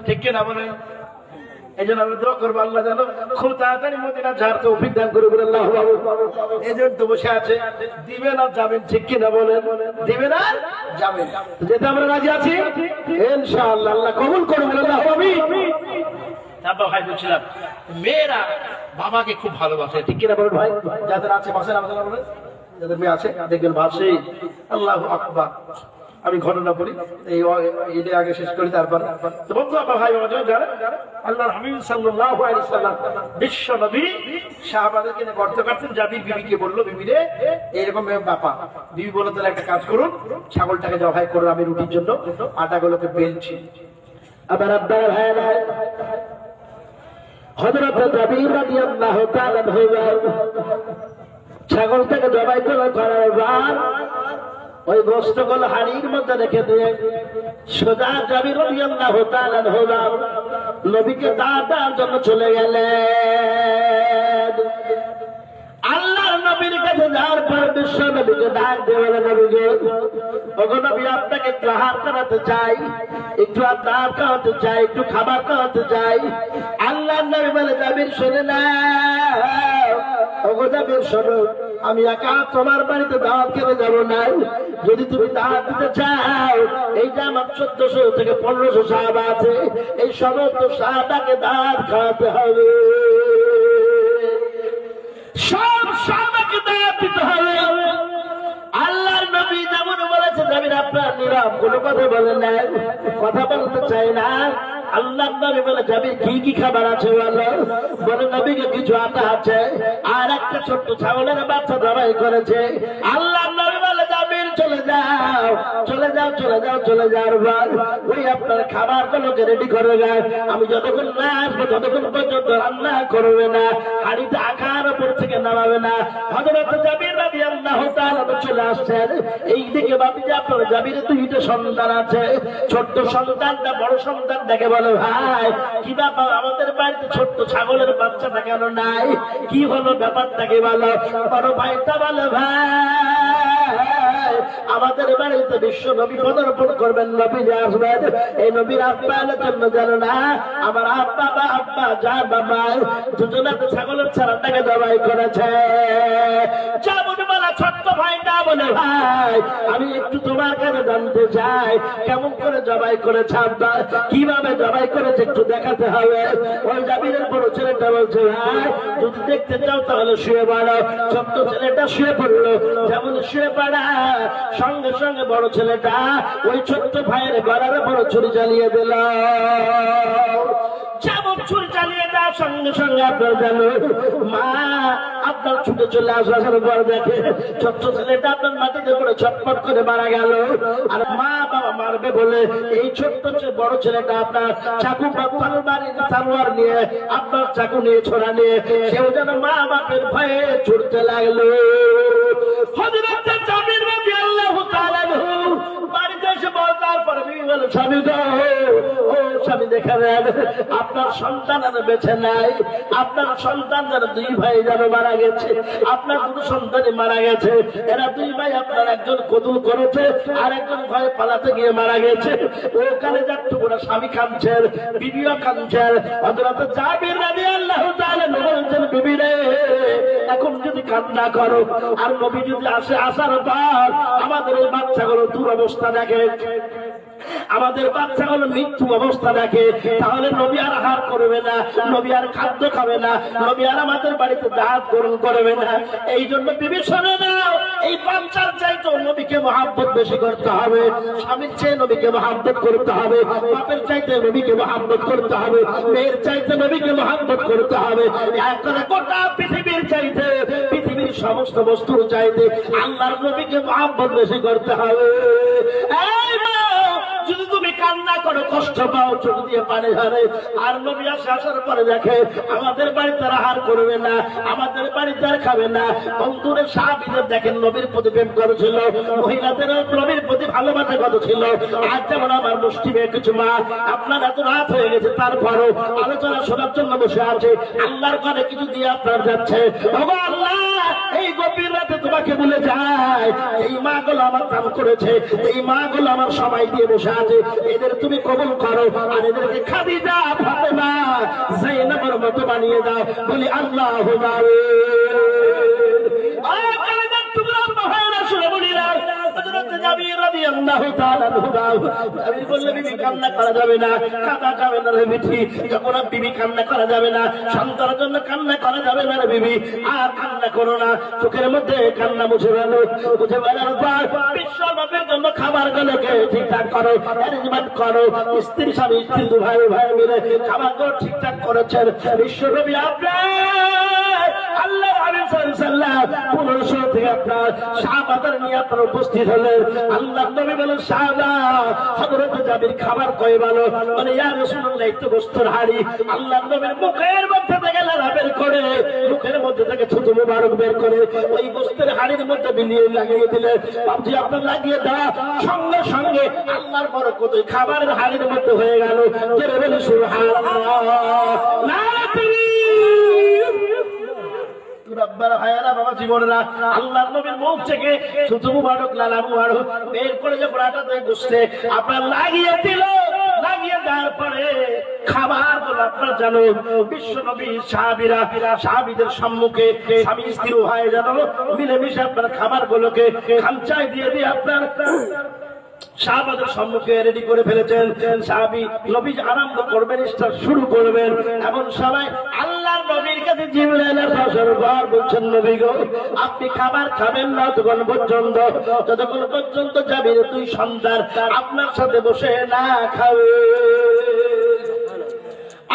ঠিক কিনা বলে? এই জন্য আমি দোয়া করবো আল্লাহ যেন খুব তাড়াতাড়ি মদিনা যাওয়ার তৌফিক দান করে বলে আল্লাহ। এই জন্য তো বসে আছে, দিবেন আর যাবেন, ঠিক কিনা বলেন? দিবেন আর যাবেন, যেতে আমরা রাজি আছি ইনশাআল্লাহ। আল্লাহ কবুল করুন বলে আল্লাহ। তারপর ভাই বলছিলাম, মেয়েরা বাবাকে খুব ভালোবাসে, ঠিক কিনা বলেন ভাই? যাদের আছে বাসেন আমাদের বলেন, যাদের মেয়ে আছে দেখবেন ভাবছে আল্লাহু আকবার। আমি ঘটনা করি, এই ঈদের আগে শেষ করি। তারপর তো বন্ধু আপনার ভাই বাবা যারা আল্লাহর হাবিব সাল্লাল্লাহু আলাইহি সাল্লাম বিশ্ব নবী সাহাবাদেরকে গর্ত কাটতেন। জাবির বিবিকে বললো, বিবি রে এইরকম ব্যাপার। বিবি বললো, তাহলে একটা কাজ করুন, ছাগলটাকে জবাই করুন, আমি রুটির জন্য আটাগুলোকে বেলছি। আবার আপনার ভাইরা হযরত জাবির রাদিয়াল্লাহু তাআলা ছাগলഹിকে জবাই করার পর ওই গোশতগুলো হাড়ির মধ্যে রেখে দিয়ে সোজা জাবির রাদিয়াল্লাহু তাআলা নবীকে দাওয়াতের জন্য চলে গেলেন। আল্লাহর নবীর কাছে যাওয়ার পর বিশ্ব নবীকে ডাক দিয়ে বলে, নবী গো, ওগো নবী, আপনাকে একটু আহার করাতে চাই, একটু আপনার খাওয়াতে চাই, একটু খাবার খাওয়াতে চাই। আল্লাহর নবী বলে, জাবির শোনে না, ওগো জাবির শোনো, আমি একা তোমার বাড়িতে দাওয়াত খেতে যাবো না। যদি তুমি দাওয়াত দিতে চাও, এই যে আমার 1400 থেকে 1500 সাহাবা আছে, এই সমস্ত সাহাবাকে দাওয়াত খাওয়াতে হবে, সব সাহাবাকে দাওয়াত দিতে হবে। আল্লাহর নবী যেমন বলেছে, জাবির আপনার নীরব, কোনো কথা বলেন না, কথা বলতে চাই না। আল্লাহর নবী বলে, জাবির কি কি খাবার আছে বলো? বলে, নবীকে কিছু আটা আছে আর একটা ছোট্ট ছাগলের বাচ্চা জবাই করেছে। আল্লাহর নবী বলে, জাবির চলে যাও, চলে যাও, চলে যাও, চলে যাওয়ার পর ওই আপনার খাবার গুলোকে রেডি করে দেয়। আমি যতক্ষণ না আসবো ততক্ষণ পর্যন্ত রান্না করবে না, হাড়িতে আকার উপর থেকে নামাবে না। হযরত জাবির রাদিয়াল্লাহু তাআলা চলে আসছেন। এই দিকে ভাবি যে আপনার জাবিরের 2টা সন্তান আছে। ছোট্ট সন্তানটা বড় সন্তানটাকে বলে, ভাই কি ব্যাপার, আমাদের বাড়িতে ছোট্ট ছাগলের বাচ্চাটা কেন নাই? কি হলো, ব্যাপারটাকে বলো। বড় ভাইটা বলে, ভাই আমাদের বাড়িতে বিশ্ব নবী পদার্পণ করবেন, নবী আসবেন, এই নবীর আপ্যায়নের জন্য জানো না আমার আব্বা বা আব্বা যা বাবা দুজনাতে ছাগলের ছাড়াটাকে জবাই করেছে। যেমন বলা ছোট্ট ভাইটা বলে, ভাই আমি একটু তোমার কাছে জানতে চাই, কেমন করে জবাই করেছে আব্বা, কিভাবে জবাই করেছে একটু দেখাতে হবে। ওই জাবিরের বড় ছেলেটা বলছে, ভাই যদি দেখতে চাও তাহলে শুয়ে পড়ো। ছোট্ট ছেলেটা শুয়ে পড়লো। যেমন শুয়ে পড়া সঙ্গে সঙ্গে বড় ছেলেটা ওই ছোট্ট ভাইয়ের গলার বড় ছুরি চালিয়ে দিল। যেমন ছুরি চালিয়ে দেওয়ার সঙ্গে সঙ্গে আপনার জানো মা আপনার ছুটে চলে আসার পর দেখে ছোট্ট ছেলেটা আপনার মাটিতে করে ছটফট করে মারা গেল। আর মা বাবা মারবে বলে এই ছোট্ট বড় ছেলেটা আপনার চাকু তলোয়ার নিয়ে আপনার চাকু নিয়ে ছোড়া নিয়ে সেও যেন মা বাপের ভয়ে ছুটতে লাগলো। হযরত জাবির রাদিয়াল্লাহু তাআলা বাড়িতে এসে বলতার পরে বিবি বলে, স্বামী গো, ও স্বামী দেখে নেন, আপনার সন্তান আর বেঁচে নাই। আপনার সন্তান যারা 2 ভাই যেন মারা গেছে, আপনার 2 সন্তানই মারা গেছে। এরা 2 ভাই আপনার একজন কতল করেছে আর একজন ভয়ে পালাতে গিয়ে মারা গেছে। ওখানে যাচ্ছে ওরা স্বামী কাঁদছেন, বিবিও কাঁদছেন। হযরত জাবির রাদিয়াল্লাহু তাআলা বলছেন, বিবি রে এখন যদি কান্না করো আর নবী যদি আসে, আসার পর আমাদের এই বাচ্চাগুলো দুরবস্থা দেখে, আমাদের বাচ্চাগুলো মৃত্যু অবস্থা দেখে, তাহলে নবী আর আহার করবে না, নবী আর খাদ্য খাবে না, নবী আর আমাদের বাড়িতে দাওয়াত গ্রহণ করবে না। এই জন্য বিবি শোনে নাও, এই বাচ্চার চাইতে নবীকে মহব্বত বেশি করতে হবে, স্বামীর চেয়ে নবীকে মহব্বত করতে হবে, বাপের চাইতে নবীকে মহব্বত করতে হবে, মেয়ের চাইতে নবীকে মহব্বত করতে হবে। একবারে গোটা পৃথিবীর চাইতে, পৃথিবীর সমস্ত বস্তুর চাইতে আল্লাহর নবীকে মহব্বত বেশি করতে হবে। এই যদি তুমি কান্না করো, কষ্ট পাও, চোখ দিয়ে পানি ঝরে, আর নবী আসার পরে দেখে আমাদের বাড়িতে আহার করবে না, আমাদের বাড়িতে আর খাবে না। বন্ধুরা সাহাবীদের দেখেন নবীর প্রতি প্রেম করেছিল, মহিলাদেরও নবীর প্রতি ভালোবাসা কত ছিল। আজ যেমন আমার মুসলিমে কিছু মা আপনার এত রাত হয়ে গেছে, তারপরও আলোচনা শোনার জন্য বসে আছে, আল্লাহর ঘরে কিছু দিয়ে আপনার যাচ্ছে। ওগো আল্লাহ, এই গভীর রাতে তোমাকে বলে যায়, এই মা গুলো আমার কাম করেছে, এই মা গুলো আমার সময় দিয়ে বসে আছে, এদের তুমি কবুল করো, আর এদেরকে খাদিজা, ফাতেমা, যায়েনবের মতো বানিয়ে দাও। বলি আল্লাহুম্মা সন্তানের জন্য কান্না করা যাবে না রে বিবি, আর কান্না করো না, চোখের মধ্যে কান্না মুছে ফেলো। মুছে ফেলার পর বিশ্ব নবীর জন্য খাবার গুলোকে ঠিকঠাক করো, অ্যারেঞ্জমেন্ট করো। স্ত্রী স্বামী স্ত্রী দু ভাই ভাই মিলে খাবার গুলো ঠিকঠাক করেছেন। বিশ্ব নবী আপনার আল্লাহ থেকে আপনার শাহবাজার নিয়ে আপনার উপস্থিত হলেন। আল্লাহ নবী বলেন, শাহবা হযরত জাবির খাবার কয় ভালো, মানে ইয়া রাসূলুল্লাহ একটু গোশতের হাড়ি। আল্লাহ নবীর মুখের মধ্যে থেকে লালা বের করে, মুখের মধ্যে থেকে থুতু মুবারক বের করে ওই গোশতের হাড়ির মধ্যে বিলিয়ে লাগিয়ে দিলেন। বাপজি আপনার লাগিয়ে দেওয়া সঙ্গে সঙ্গে আল্লাহর বরকত ওই খাবারের হাড়ির মধ্যে হয়ে গেল। জোরে বলে সুবহানাল্লাহ। নারে তাকবীর। রব্বার হায়ারা বাবা জীবনরা আল্লাহর নবীর মুখ থেকে থুতু মুবারক লালা মুবারক বের করে যখন আটাতে গোশতে আপনার লাগিয়ে দিল, লাগিয়ে দেওয়ার পরে খাবার গুলো আপনার জানো বিশ্ব নবী সাহাবীরা সাহাবীদের সম্মুখে স্বামী স্ত্রী হয়ে জানো মিলেমিশে আপনার খাবার গুলোকে খামচায় দিয়ে দিয়ে আপনার শাহবাদের সম্মুখে রেডি করে ফেলেছেন। সাহাবী নবী আরম্ভ করবেন, স্টার্ট শুরু করবেন। এখন সবাই আল্লাহর নবীর কাছে জিবরাইল আসার বলছেন, নবী গো আপনি খাবার খাবেন না যতক্ষণ পর্যন্ত জাবির দুই সন্তান আপনার সাথে বসে না খাবে।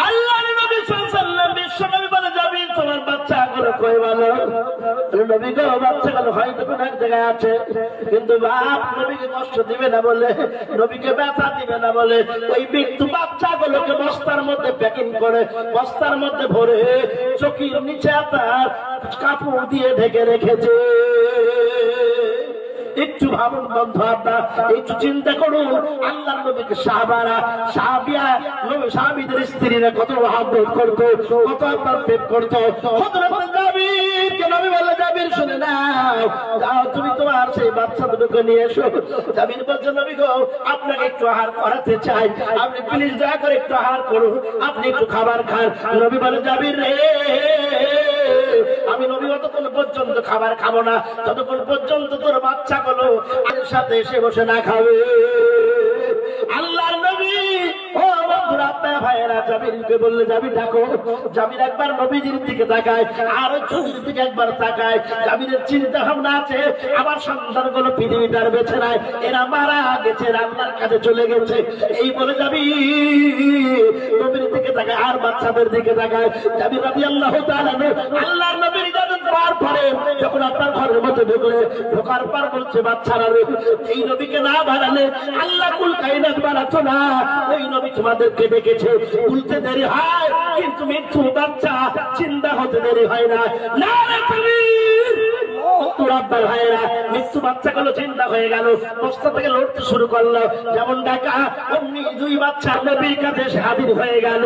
আল্লাহর নবী সাল্লাল্লাহু আলাইহি ওয়াসাল্লাম বিশ্ব নবী বলে, জাবির তোমার বাচ্চা গুলো কই ভালো? নবী গো বাচ্চা গুলো হয়তো কোন এক জায়গায় আছে, কিন্তু বাপ নবীকে কষ্ট দিবে না বলে, নবীকে ব্যথা দিবে না বলে ওই মৃত্যু বাচ্চা গুলোকে বস্তার মধ্যে প্যাকিং করে বস্তার মধ্যে ভরে চকির নিচে আপনার কাপড় দিয়ে ঢেকে রেখেছে। একটু ভাবুন বন্ধু, আপনার একটু চিন্তা করুন। আল্লাহর নবীকে সাহাবারা সাহাবীদের স্ত্রীরা কত মহব্বত করতো, কত আপনার প্রেম করতো। হযরত জাবিরকে নবী বললেন, জাবির শুনে নাও, যাও তুমি তোমার সেই বাচ্চা দুটোকে নিয়ে এসো। জাবির বলছে, নবী গো আপনাকে একটু আহার করাতে চাই, আপনি প্লিজ দয়া করে একটু আহার করুন, আপনি একটু খাবার খান। নবী বলে, জাবির রে আমি নবী অতক্ষণ পর্যন্ত খাবার খাবো না ততক্ষণ পর্যন্ত তোর বাচ্চা গুলো এর সাথে এসে বসে না খাবে। আল্লাহর নবী ও বন্ধুরা আপনার ভাইয়েরা জাবিরকে বললে, জাবির ডাকো। জাবির একবার নবীজির দিকে তাকায়, আর চোখের দিকে একবার তাকায়। জাবিরের চিন্তা ভাবনা আছে, আমার সন্তানগুলো পৃথিবীটার বেছে নাই, এরা মারা গেছে, আল্লাহর কাছে চলে গেছে। এই বলে জাবির নবীর দিকে তাকায় আর বাচ্চাদের দিকে তাকায়। জাবির রাদিয়াল্লাহু তাআলা আল্লাহর নবীর ইজাজত পাওয়ার পরে যখন আপনার ঘরের মধ্যে ঢোকার পর বলছে, বাচ্চারা এই নবীকে না বাড়ালে আল্লাহ কুল কায়নাত বাড়াতো না। ওই নবী তোমাদেরকে ডেকেছে, বলতে দেরি হয় কিন্তু মৃত্যু বাচ্চা চিন্তা হতে দেরি হয় না। নারে তাকবীর। রব্বার ভাইরা মৃত্যু বাচ্চা গুলো চিন্তা হয়ে গেল, বস্তা থেকে লড়তে শুরু করলো। যেমন ডাকা অমনি দুই বাচ্চা নবীর কাছে হাজির হয়ে গেল।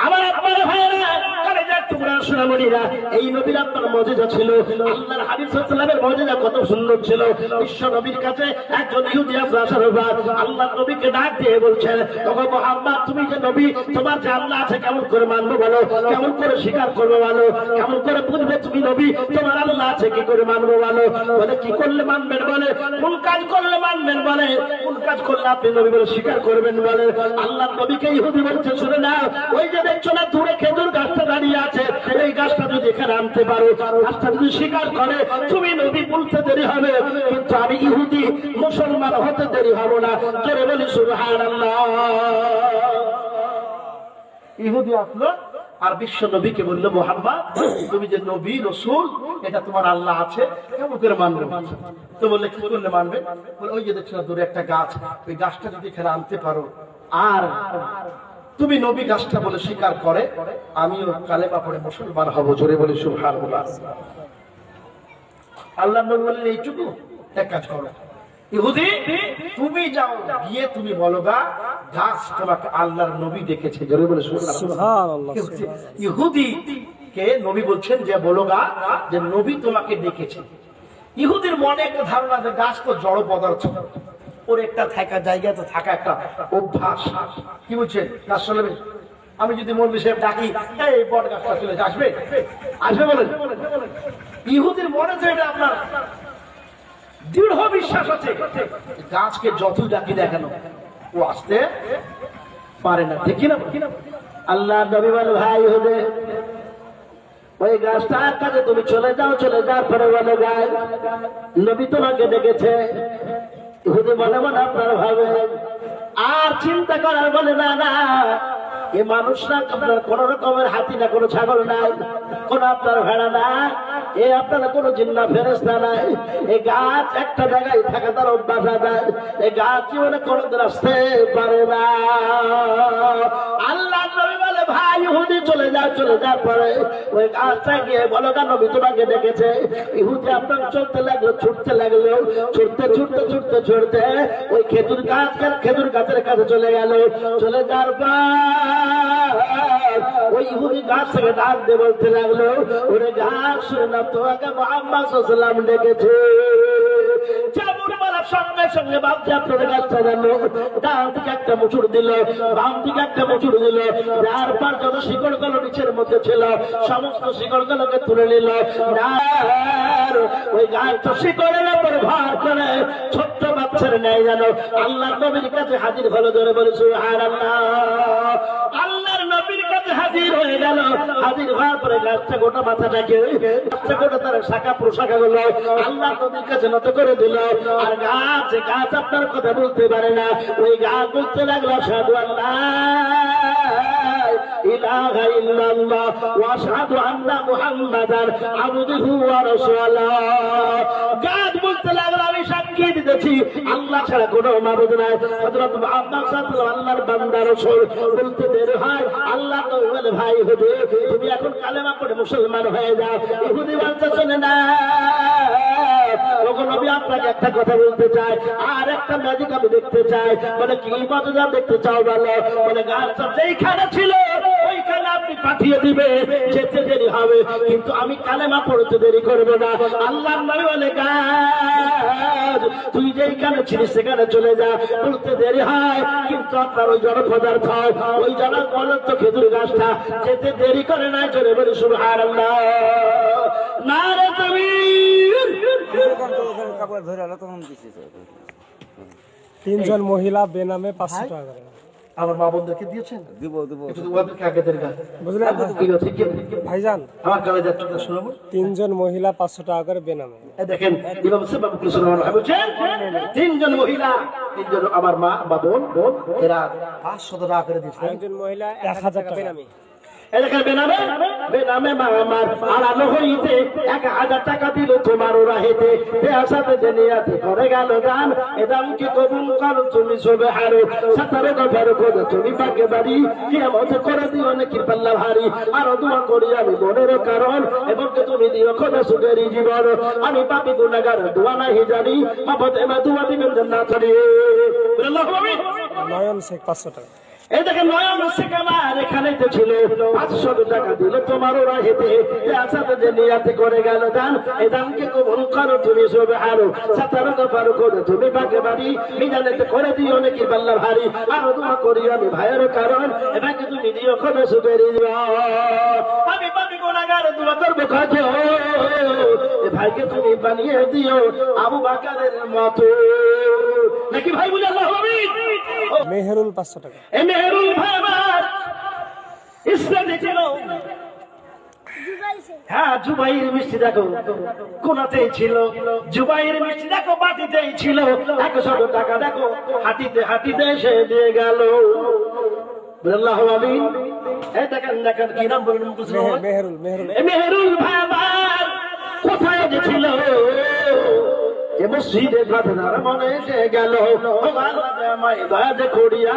আমার আপনার ভাইরা কালেজার টুকরা সোনামণিরা, এই নবীর আপনার মজেজা ছিল, আল্লাহর হাবিব সাল্লাল্লাহু আলাইহি ওয়াসাল্লামের মজেজা কত সুন্দর ছিল। বিশ্ব নবীর কাছে একজন ইহুদি আসার পর আল্লাহর নবীকে ডাক দিয়ে বলছেন, ওগো মুহাম্মদ তুমি যে নবী, তোমার যে আল্লাহ আছে কেমন করে মানবো বলো, কেমন করে স্বীকার করবো বলো, কেমন করে বুঝবে তুমি নবী, তোমার আল্লাহ আছে কি করে মানবো বলো। বলে কি করলে মানবেন বলে, কোন কাজ করলে মানবেন বলে, কোন কাজ করলে আপনি নবী বলে স্বীকার করবেন বলে। আল্লাহর নবীকে ইহুদি বলছে, শুনে নাও, ওই যে দেখছো না দূরে খেজুর গাছটা দাঁড়িয়ে আছে, এই গাছটা যদি এখানে আনতে পারো, গাছটা যদি স্বীকার করে তুমি নবী বলতে দেরি হবে, কিন্তু আমি ইহুদি মুসলমান হতে দেরি হব না। জোরে বলি সুবহানাল্লাহ। ইহুদি আসলো আর বিশ্ব নবীকে বললো, মুহাম্মদ তুমি যে নবী রাসূল, এটা তোমার আল্লাহ আছে কেমন করে মানবে? তো বললে কি করলে মানবে? ওই যে দেখছো না দূরে একটা গাছ, ওই গাছটা যদি এখানে আনতে পারো আর তুমি নবী গাছটা বলে স্বীকার করে, আমিও কালেমা পড়ে মুসলমান হব। জোরে বলি সুবহানাল্লাহ। আল্লাহ নবী বললেন, এইটুকু? এক কাজ করো, ইহুদি তুমি যাও গিয়ে তুমি বলো গা গাছ তোমাকে আল্লাহর নবী দেখেছে। জোরে বলে সুবহানাল্লাহ। ইহুদি কে নবী বলছেন যে বলোগা যে নবী তোমাকে ডেকেছে। ইহুদির মনে একটা ধারণা যে গাছ তো জড় পদার্থ, ওর একটা থাকা জায়গা তো থাকা একটা অভ্যাস। কি বলছেন গাছ চলবে? আমি যদি মৌলভী সাহেব ডাকি এই বট গাছটা চলে আসবে, আসবে বলেন? ইহুদির মনে তো এটা আপনার দৃঢ় বিশ্বাস আছে, গাছকে যত ডাকি দেখান ও আসতে পারে না, দেখি না? আল্লাহ নবী বলে ভাই ইহুদে ওই গাছটার কাছে তুমি চলে যাও, চলে যাওয়ার পরে বলে গাছ নবী তোমাকে ডেকেছে। ইহুদি মনে মনে আপনার ভাবে আর চিন্তা করার বলে না না এ মানুষ না, আপনার কোন রকমের হাতি না, কোনো ছাগল নাই, কোন আপনার ভেড়া না, এ আপনার কোন জিন্না ফেরেশতা নাই, এই গাছ একটা জায়গায় থাকা তার অভ্যাস আছে, এই গাছ জীবনে কোনদিন আসতে পারে না। আল্লাহ নবী বলে ভাই ইহুদি চলে যাও, চলে যাওয়ার পরে ওই গাছটা গিয়ে বলো কেন নবী তোমাকে ডেকেছে। ইহুদি আপনার চলতে লাগলো, ছুটতে লাগলো, ছুটতে ছুটতে ছুটতে ছুটতে ওই খেজুর গাছের কাছে চলে গেল। চলে যাওয়ার পর ওই ইহুদি গাছ থেকে ডাক দিয়ে বলতে লাগলো ওরে গাছ শুনে না তোমাকে মুহাম্মদ সাল্লাল্লাহু আলাইহি ওয়াসাল্লাম ডেকেছে। সঙ্গে সঙ্গে ভাবছে আপনাদের গাছটা জানো, ডান দিকে একটা মুচুর দিল, বাম দিকে একটা মুচুর দিল, যার পর যত শিকড় গুলো নিচের মধ্যে ছিল সমস্ত শিকড় গুলোকে তুলে নিল। ওই গাছটা শিকড়ের উপর ভার করে ছোট্ট বাচ্চার নেয় জানো আল্লাহর নবীর কাছে হাজির হলো। ধরে বলে সুবহানাল্লাহ, আল্লাহর নবীর কাছে হাজির হয়ে গেল। হাজির হওয়ার পরে গাছটা গোটা মাথাটাকে, গাছটা গোটা তার শাখা প্রশাখা গুলো আল্লাহ নবীর কাছে নত করে দিল। আর গাছ আপনার কথা বলতে পারে না, ওই গাছ বলতে লাগলো আশহাদু আল্লা ইলাহা ইল্লাল্লাহ ওয়া আশহাদু আন্না মুহাম্মাদান আবদুহু ওয়া রাসূলুহু। গাছ বলতে লাগলো আমি সাক্ষী দিতেছি আল্লাহ ছাড়া কোনো মাবুদ নাই, হযরত মুহাম্মদ সাল্লাল্লাহু আলাইহি আল্লাহর বান্দা রাসূল। বলতে দেরি হয় আল্লাহ তো বলে ভাই ইহুদি তুমি এখন কালেমা পড়ে মুসলমান হয়ে যাও। ইহুদি বলতে শোনে না ওগো নবী আপনাকে একটা কথা বলতে চাই, আর একটা ম্যাজিক আমি দেখতে চাই। বলে কি মজা দেখতে চাও বলো? বলে গাছটা যেইখানে ছিল ওইখানে আপনি পাঠিয়ে দিবে, যেতে দেরি হবে কিন্তু আমি কালেমা পড়তে দেরি করবো না। আল্লাহ নবী বলে গাছ তুই যেইখানে ছিলিস সেখানে চলে যা, বলতে দেরি হয় কিন্তু আপনার ওই জড় পদার্থ, ওই জড় পদার্থ খেজুর গাছটা যেতে দেরি করে না। চলে বলি সুবহানাল্লাহ, নারে তাকবীর। তিনজন মহিলা বেনামে 500 টাকা করে আমার মা বোনদেরকে দিয়েছেন, দিব ভাইজান। আমার কালে যাচ্ছে শোনাবো। তিনজন মহিলা 500 টাকা করে বেনামে। দেখেন তিনজন মহিলা, তিনজন আমার মা বা বোন, এরা 500 টাকা করে দিচ্ছে। একজন মহিলা 1000 টাকা বেনামে। এলাকার বেনামে বেনামে মা আমার আড়ালো হইতে 1000 টাকা দিল তোমার ওরা হেতে আসাতে জেনিয়াতে করে গেল গান। এদামকে কবুল করো তুমি সবে হারো, সাতারে গফার করে তুমি পাকে বাড়ি কিয়ামত করে দিও নাকি পাল্লা ভারী। আর দোয়া করি আমি বোনের কারণ এবং তুমি দিও খোদা সুখের জীবন। আমি পাপী গুনাহগার দোয়া নাহি জানি, মাফতে মা দোয়া দিবেন জান্নাত ছাড়ি। আল্লাহু আমিন। নয়ন শেখ 500 টাকা। এই দেখেন নয়ন শেখ আমার এখানে তো ছিল 500 টাকা দিল তোমার ওরা হেতে আসাতে যে নিয়াতে করে গেল দান। এই দানকে কবুল করো তুমি সবে হারো, সাতারো গফার করে তুমি পাকে বাড়ি মিজানেতে করে দিও নাকি পাল্লা ভারী। আর দোয়া করি আমি ভাইয়ের কারণ এটাকে তুমি দিও খোদা সুখের জীবন। আমি পাপী গুনাহগার দোয়া করবো কাছে এ ভাইকে তুমি বানিয়ে দিও আবু বকরের মতো নাকি ভাই বলে আল্লাহু আমিন। মেহেরুল 500 টাকা। এ মেহেরুল ভাই আমার ইসলামে ছিল। হ্যাঁ জুবাইর মিষ্টি দেখো কোনাতেই ছিল, জুবাইর মিষ্টি দেখো বাটিতেই ছিল। 100 টাকা দেখো হাতিতে হাতিতে এসে দিয়ে গেল। আল্লাহু আমিন। এই দেখেন দেখেন কি নাম বলুন? মেহেরুল। মেহেরুল ভাই আমার কোথায় যে ছিল মসজিদে ঘটনার মনে এসে গেল। দয়া যে করিয়া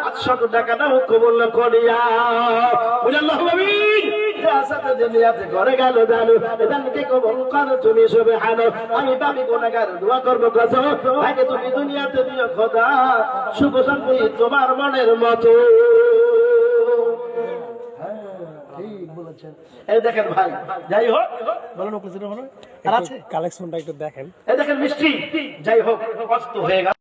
800 টাকা দাও কবুল করিয়া। আল্লাহু আমিন। আসাতে দুনিয়াতে ঘরে গেল জানো এদানকে কবুল করো তুমি সুবহানাল্লাহ। আমি পাপী গুনাহগার দোয়া করব কত ভাইকে তুমি দুনিয়াতে দিও খোদা সুখ শান্তি তোমার মনের মতো। ঠিক বলেছেন। এই দেখেন ভাই, যাই হোক বলেন মুখলিসুর রহমান আর আছে কালেকশনটা একটু দেখেন। এই দেখেন মিষ্টি, যাই হোক কষ্ট হয়ে গেল।